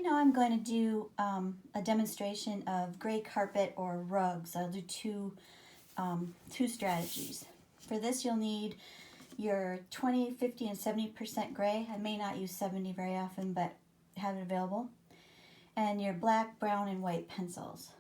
Right now I'm going to do a demonstration of gray carpet or rugs. I'll do two strategies. For this you'll need your 20, 50, and 70% gray. I may not use 70 very often, but have it available. And your black, brown, and white pencils.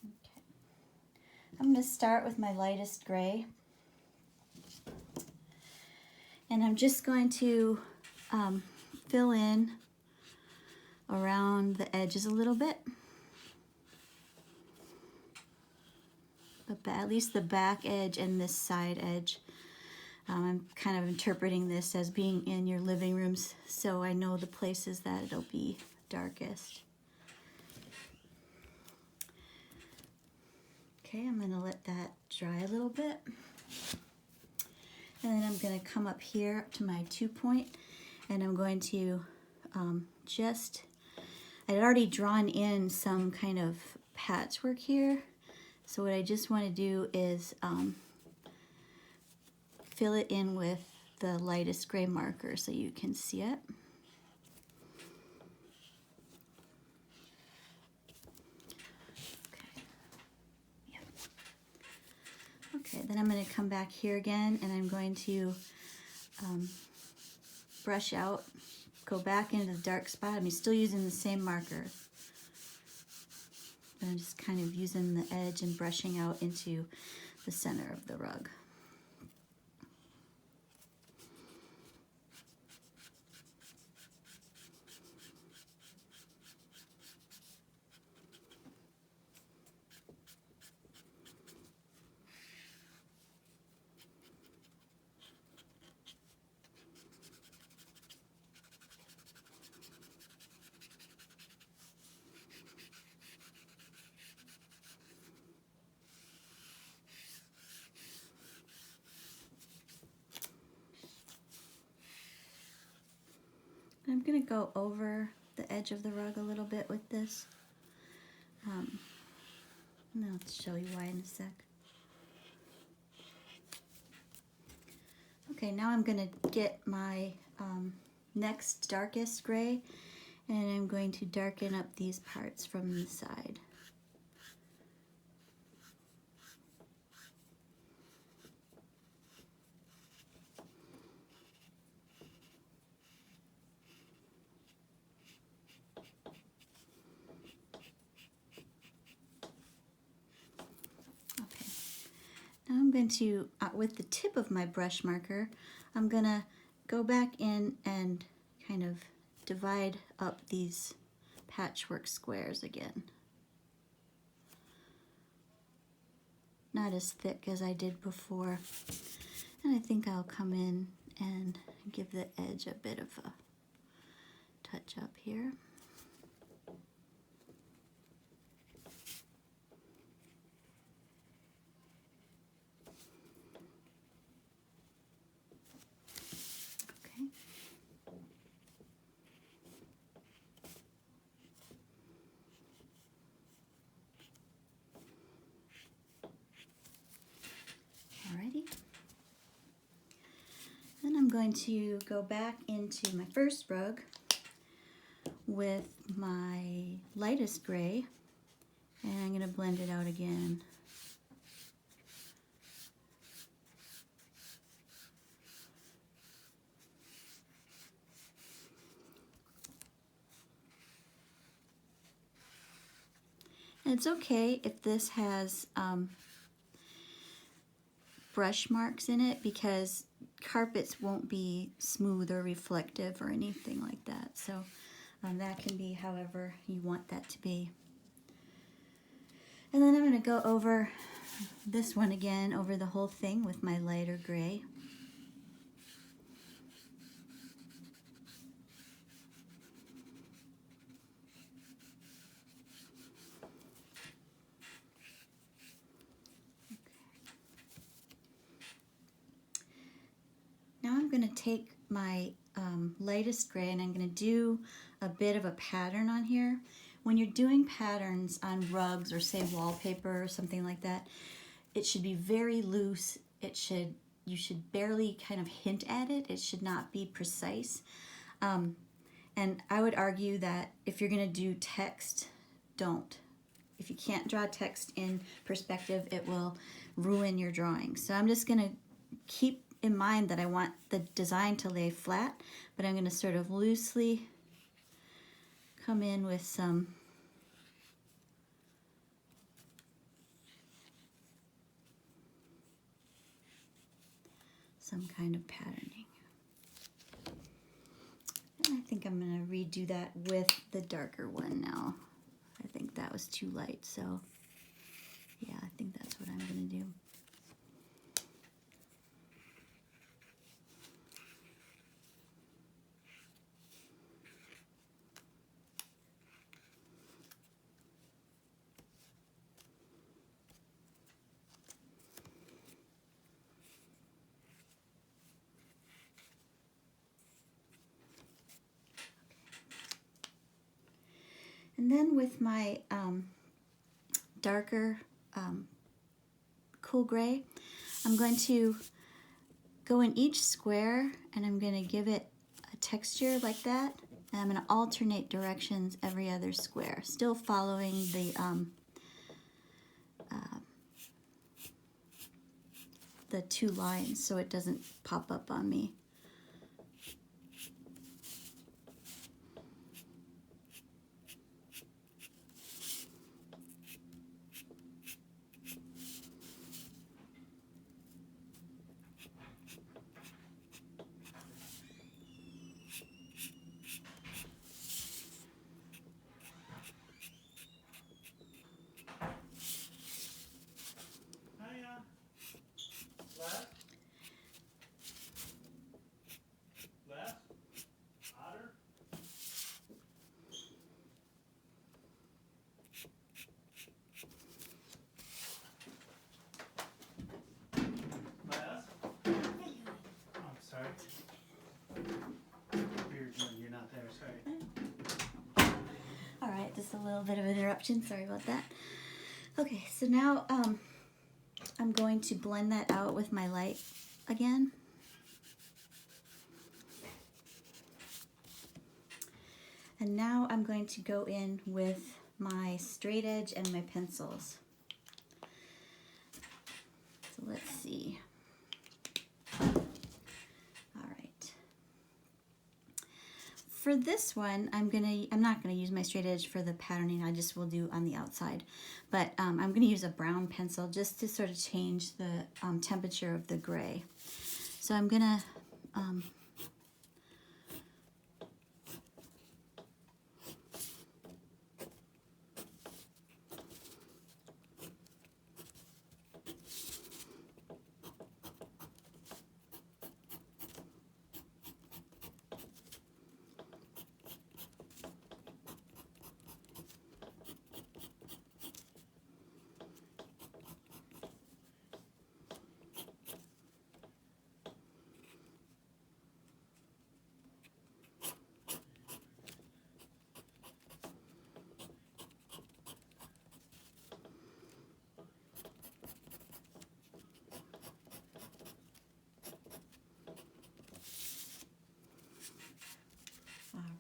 Okay. I'm going to start with my lightest gray. And I'm just going to fill in around the edges a little bit. At least the back edge and this side edge. I'm kind of interpreting this as being in your living rooms, so I know the places that it'll be darkest. Okay, I'm going to let that dry a little bit. And then I'm going to come up here up to my 2-point, and I'm going to I'd already drawn in some kind of patchwork here. So what I just want to do is fill it in with the lightest gray marker so you can see it. Okay. Yeah. Okay, then I'm going to come back here again, and I'm going to brush out, go back into the dark spot. I'm still using the same marker. I'm just kind of using the edge and brushing out into the center of the rug. I'm going to go over the edge of the rug a little bit with this. And I'll show you why in a sec. Okay, now I'm going to get my next darkest gray, and I'm going to darken up these parts from the side. Now I'm going to, with the tip of my brush marker, I'm going to go back in and kind of divide up these patchwork squares again. Not as thick as I did before. And I think I'll come in and give the edge a bit of a touch up here. Alrighty. Then I'm going to go back into my first rug with my lightest gray, and I'm going to blend it out again. And it's okay if this has brush marks in it, because carpets won't be smooth or reflective or anything like that. So that can be however you want that to be. And then I'm going to go over this one again, over the whole thing with my lighter gray. Now I'm going to take my lightest gray, and I'm going to do a bit of a pattern on here. When you're doing patterns on rugs or say wallpaper or something like that, it should be very loose. You should barely kind of hint at it. It should not be precise. And I would argue that if you're going to do text, don't. If you can't draw text in perspective, it will ruin your drawing. So I'm just going to keep in mind that I want the design to lay flat, but I'm going to sort of loosely come in with some kind of patterning. And I think I'm going to redo that with the darker one now. I think that was too light, so yeah, I think that's what I'm going to do. And then with my darker cool gray, I'm going to go in each square and I'm going to give it a texture like that. And I'm going to alternate directions every other square, still following the two lines so it doesn't pop up on me. You're not there, sorry. All right, just a little bit of interruption. Sorry about that. Okay, so now I'm going to blend that out with my light again. And now I'm going to go in with my straight edge and my pencils. So let's see. All right. For this one, I'm not gonna use my straight edge for the patterning. I just will do on the outside. But I'm gonna use a brown pencil just to sort of change the temperature of the gray. So I'm gonna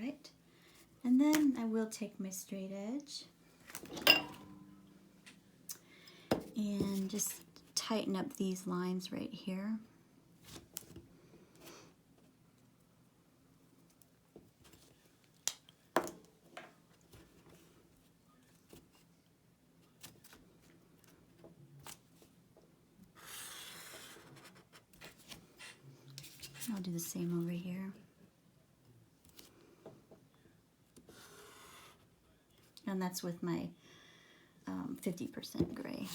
right, and then I will take my straight edge and just tighten up these lines right here. I'll do the same over here. And that's with my 50% gray.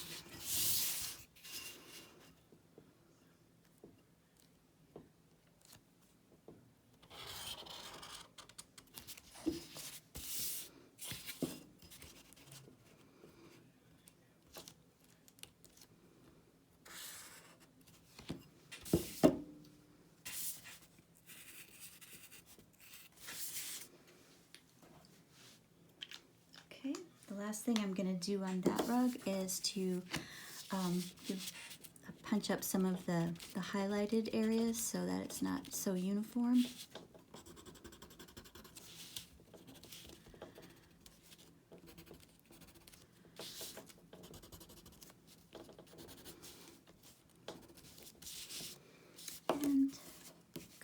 Okay, the last thing I'm going to do on that rug is to punch up some of the highlighted areas so that it's not so uniform.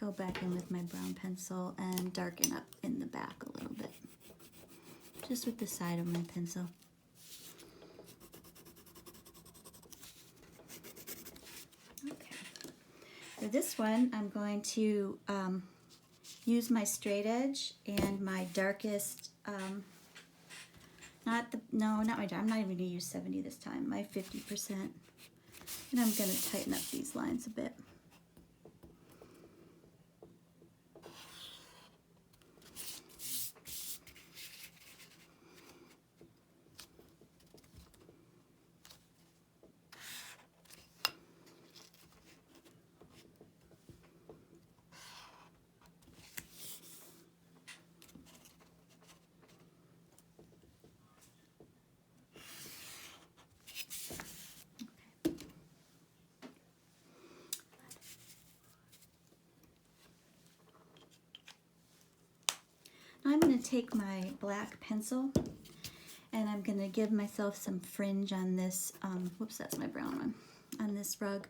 go back in with my brown pencil and darken up in the back a little bit, just with the side of my pencil. Okay. For this one, I'm going to use my straight edge and my darkest, not my dark, I'm not even going to use 70 this time, my 50%. And I'm going to tighten up these lines a bit. I'm going to take my black pencil and I'm going to give myself some fringe on this, whoops, that's my brown one, on this rug.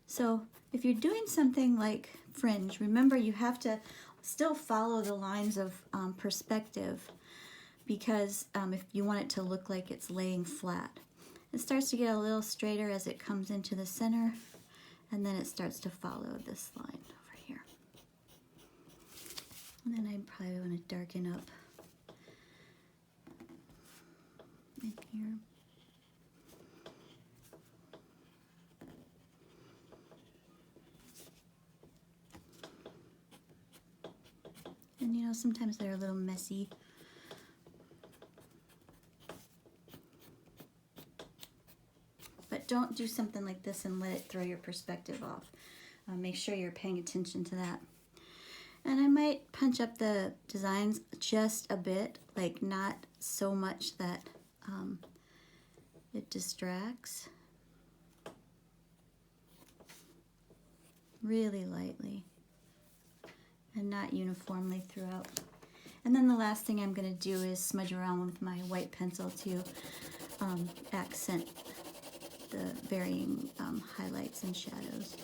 So if you're doing something like fringe, remember you have to still follow the lines of perspective, because if you want it to look like it's laying flat. It starts to get a little straighter as it comes into the center, and then it starts to follow this line over here. And then I probably want to darken up in here. And you know, sometimes they're a little messy. But don't do something like this and let it throw your perspective off. Make sure you're paying attention to that. And I might punch up the designs just a bit, like not so much that it distracts. Really lightly and not uniformly throughout. And then the last thing I'm going to do is smudge around with my white pencil to accent the varying highlights and shadows.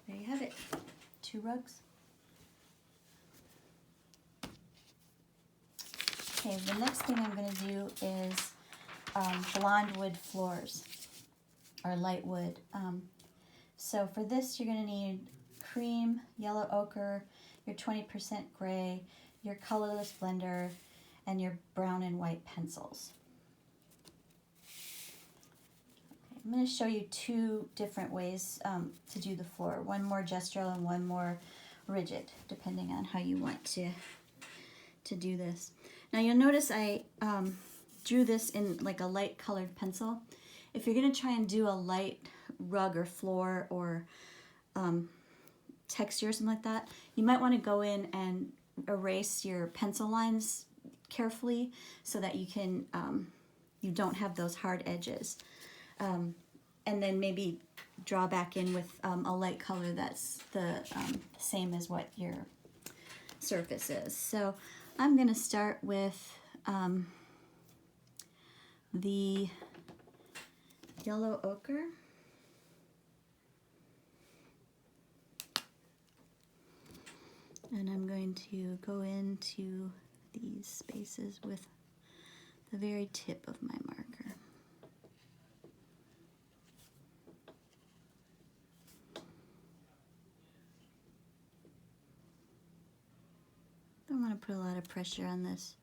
There you have it, 2 rugs. Okay, the next thing I'm going to do is blonde wood floors, or light wood. So for this, you're going to need cream, yellow ochre, your 20% gray, your colorless blender, and your brown and white pencils. Okay, I'm going to show you 2 different ways to do the floor. One more gestural and one more rigid, depending on how you want to do this. Now you'll notice I drew this in like a light colored pencil. If you're going to try and do a light rug or floor or texture or something like that, you might want to go in and erase your pencil lines carefully so that you can you don't have those hard edges, and then maybe draw back in with a light color that's the same as what your surface is. So I'm going to start with the yellow ochre. And I'm going to go into these spaces with the very tip of my marker. Don't want to put a lot of pressure on this.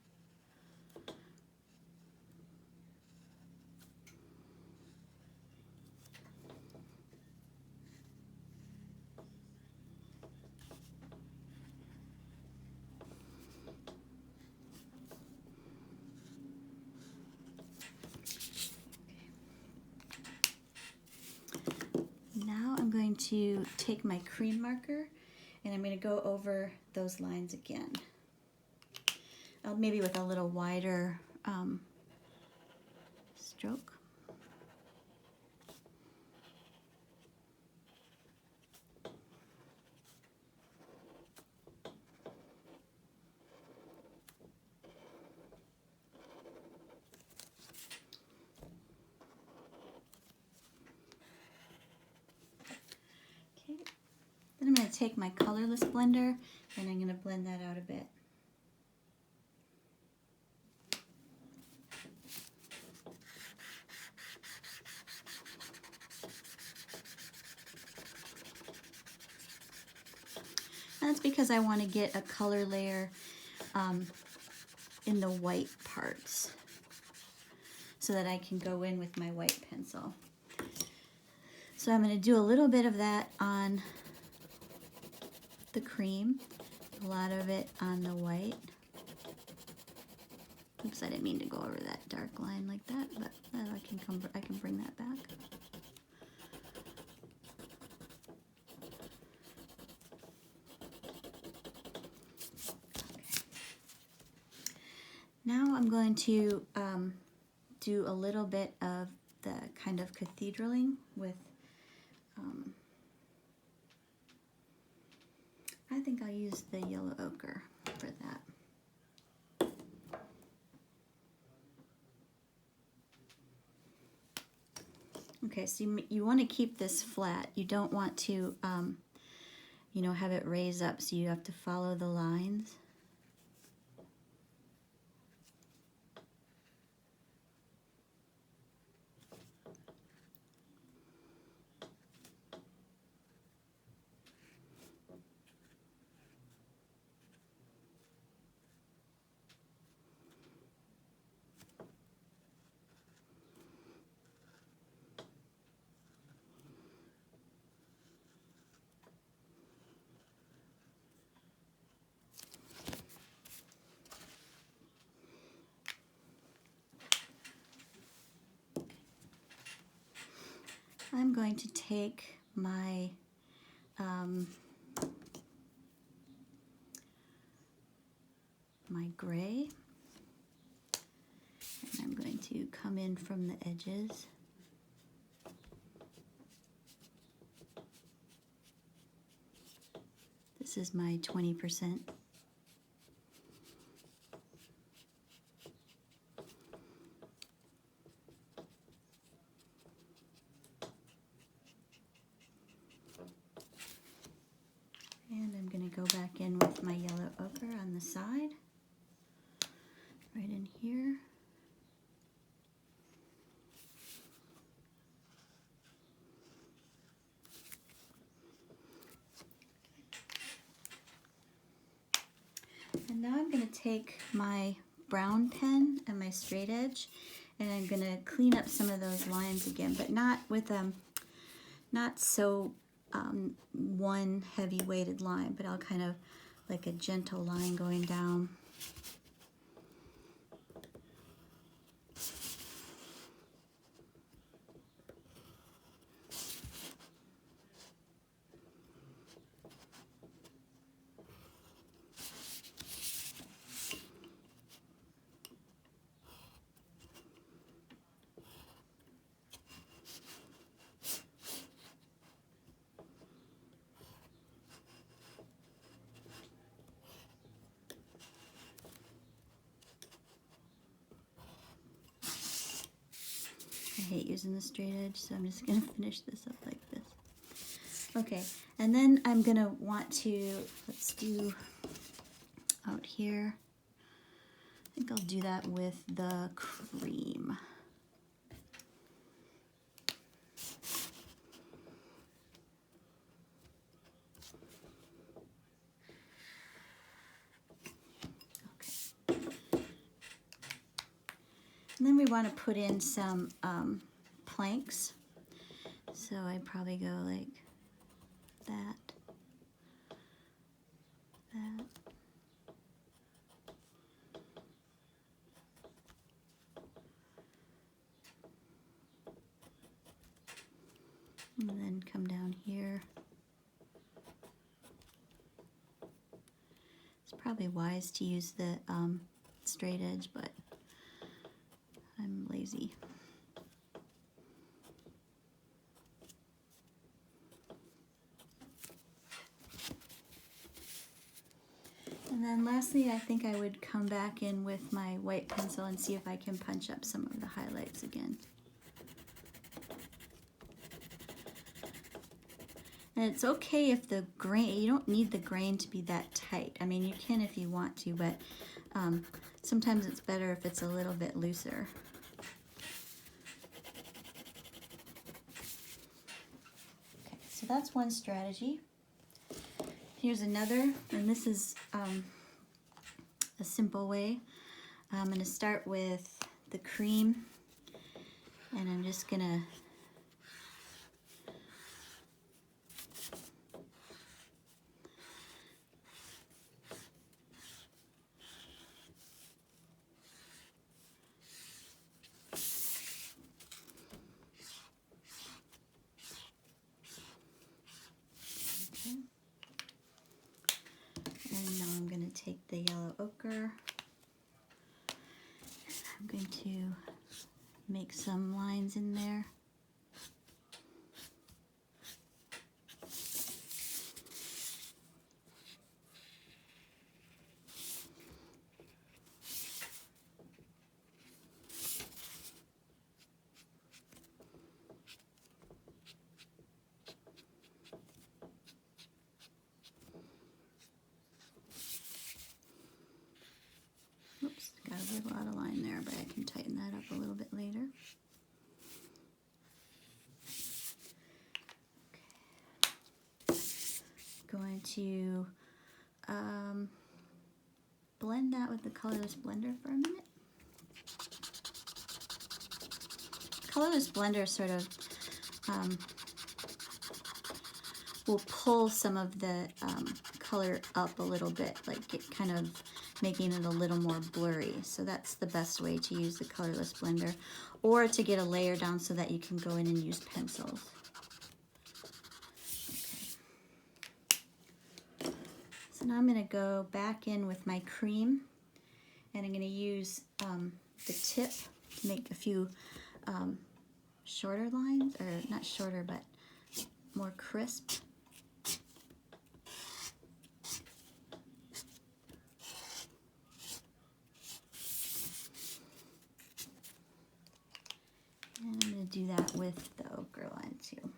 Now I'm going to take my cream marker and I'm going to go over those lines again. Maybe with a little wider stroke. to take my colorless blender and I'm going to blend that out a bit. And that's because I want to get a color layer in the white parts so that I can go in with my white pencil. So I'm going to do a little bit of that on the cream, a lot of it on the white. Oops, I didn't mean to go over that dark line like that, but I can bring that back. Now I'm going to do a little bit of the kind of cathedraling with, I think I'll use the yellow ochre for that. Okay, so you want to keep this flat. You don't want to, you know, have it raise up, so you have to follow the lines. I'm going to take my my gray, and I'm going to come in from the edges. This is my 20%. And I'm going to go back in with my yellow ochre on the side, right in here. And now I'm going to take my brown pen and my straight edge, and I'm going to clean up some of those lines again, but not with not so one heavy weighted line, but I'll kind of like a gentle line going down. I hate using the straight edge, so I'm just going to finish this up like this. Okay, and then I'm going to want to, let's do out here, I think I'll do that with the cream. And then we want to put in some planks. So I probably go like that, that. And then come down here. It's probably wise to use the straight edge, but I'm lazy. And then lastly, I think I would come back in with my white pencil and see if I can punch up some of the highlights again. And it's okay if the grain, you don't need the grain to be that tight. I mean, you can if you want to, but sometimes it's better if it's a little bit looser. Okay, so that's one strategy. Here's another, and this is a simple way. I'm going to start with the cream, and I'm just going to and now I'm going to take the yellow ochre. I'm going to make some lines in there. Oops, got a little out of line there, but I can tighten that up a little bit later. Okay. Going to blend that with the colorless blender for a minute. Colorless blender sort of will pull some of the color up a little bit, like it kind of making it a little more blurry. So that's the best way to use the colorless blender, or to get a layer down so that you can go in and use pencils. Okay. So now I'm going to go back in with my cream, and I'm going to use the tip to make a few shorter lines, or not shorter, but more crisp. And I'm going to do that with the ochre line too.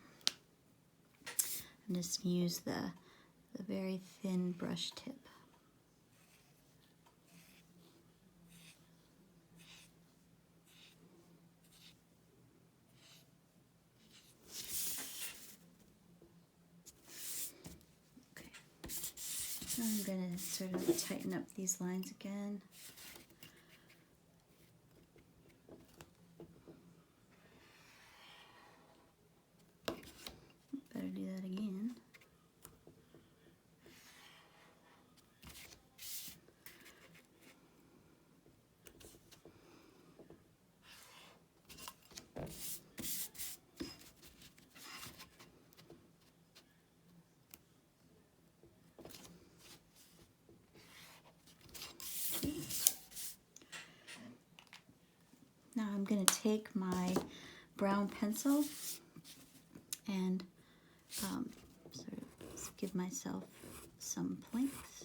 I'm just going to use the very thin brush tip. Okay. Now I'm going to sort of tighten up these lines again. Better do that again. Now I'm going to take my brown pencil and sort of give myself some planks.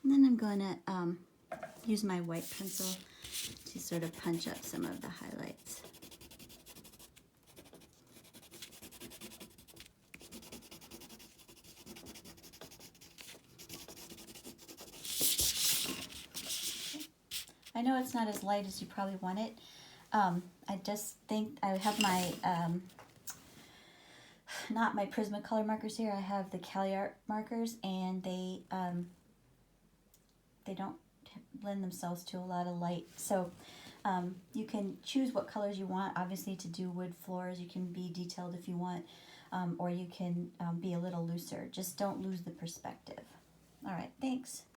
And then I'm going to use my white pencil to sort of punch up some of the highlights. I know it's not as light as you probably want it. I just think I have my, not my Prismacolor markers here, I have the CaliArt markers, and they don't lend themselves to a lot of light. So you can choose what colors you want, obviously, to do wood floors. You can be detailed if you want, or you can be a little looser. Just don't lose the perspective. All right, thanks.